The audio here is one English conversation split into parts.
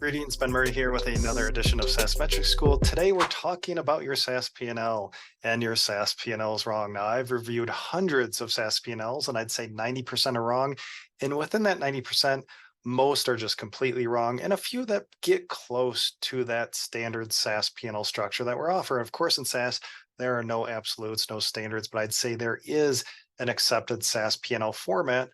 Greetings, Ben Murray here with another edition of SaaS Metrics School. Today we're talking about your SaaS P&L, and your SaaS P&L is wrong. Now, I've reviewed hundreds of SaaS P&Ls, and I'd say 90% are wrong. And within that 90%, most are just completely wrong, and a few that get close to that standard SaaS P&L structure that we're offering. Of course, in SaaS, there are no absolutes, no standards, but I'd say there is an accepted SaaS P&L format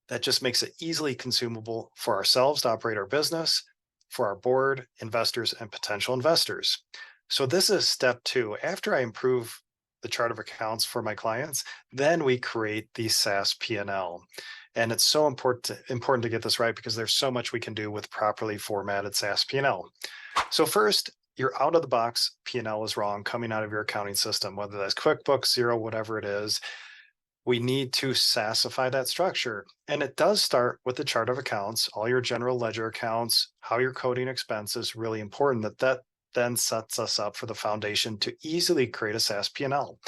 that just makes it easily consumable for ourselves to operate our business, for our board, investors, and potential investors. So this is step two. After I improve the chart of accounts for my clients, then we create the SaaS P&L. And it's so important to get this right because there's so much we can do with properly formatted SaaS P&L. So first, your out-of-the-box P&L is wrong coming out of your accounting system, whether that's QuickBooks, Xero, whatever it is. We need to SaaSify that structure. And it does start with the chart of accounts, all your general ledger accounts, how you're coding expenses, really important that then sets us up for the foundation to easily create a SaaS P&L.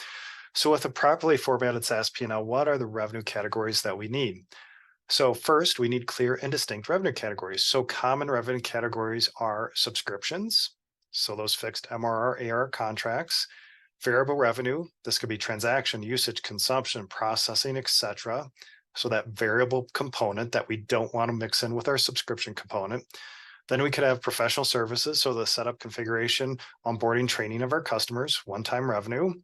So with a properly formatted SaaS P&L, what are the revenue categories that we need? So first, we need clear and distinct revenue categories. So common revenue categories are subscriptions, so those fixed MRR, ARR contracts. Variable revenue, this could be transaction, usage, consumption, processing, etc. So that variable component that we don't want to mix in with our subscription component. Then we could have professional services, so the setup, configuration, onboarding, training of our customers, one-time revenue.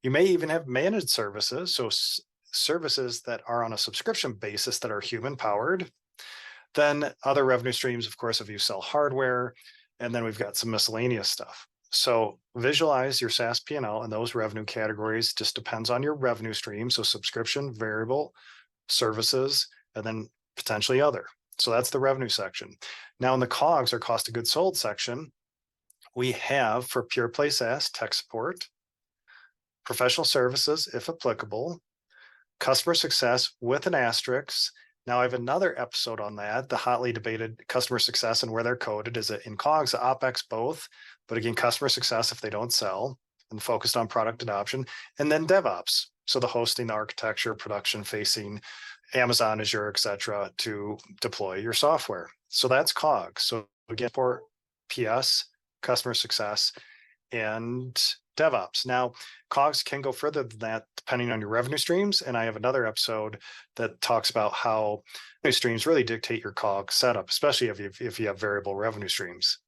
You may even have managed services, so services that are on a subscription basis that are human-powered. Then other revenue streams, of course, if you sell hardware, and then we've got some miscellaneous stuff. So visualize your SaaS P&L and those revenue categories. Just depends on your revenue stream. So subscription, variable, services, and then potentially other. So that's the revenue section. Now in the COGS, or cost of goods sold section, we have for pure play SaaS, tech support, professional services, if applicable, customer success with an asterisk. Now I have another episode on that, the hotly debated customer success and where they're coded. Is it in COGS, OpEx, both? But again, customer success if they don't sell, and focused on product adoption. And then DevOps, so the hosting, the architecture, production facing, Amazon, Azure, etc., to deploy your software. So that's COGS. So again, for PS, customer success, and DevOps. Now, COGS can go further than that depending on your revenue streams. And I have another episode that talks about how revenue streams really dictate your COGS setup, especially if you have variable revenue streams.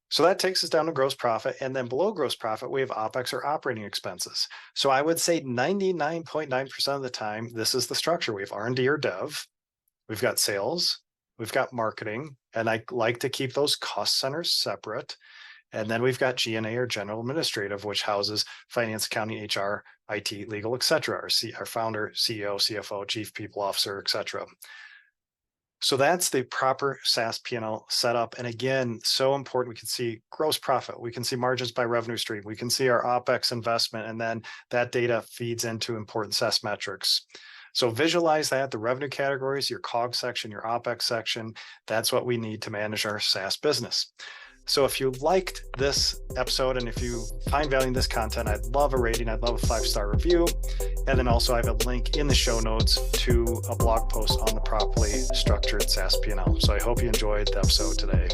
So that takes us down to gross profit. And then below gross profit, we have OpEx, or operating expenses. So I would say 99.9% of the time, this is the structure. We have R&D or dev, we've got sales, we've got marketing, and I like to keep those cost centers separate. And then we've got G&A, or general administrative, which houses finance, accounting, HR, IT, legal, etc. Our founder, CEO, CFO, chief people officer, etc. So that's the proper SaaS P&L setup. And again, so important. We can see gross profit. We can see margins by revenue stream. We can see our OpEx investment. And then that data feeds into important SaaS metrics. So visualize that, the revenue categories, your COGS section, your OpEx section. That's what we need to manage our SaaS business. So if you liked this episode and if you find value in this content, I'd love a rating. I'd love a 5-star review. And then also I have a link in the show notes to a blog post on the properly structured SaaS P&L. So I hope you enjoyed the episode today.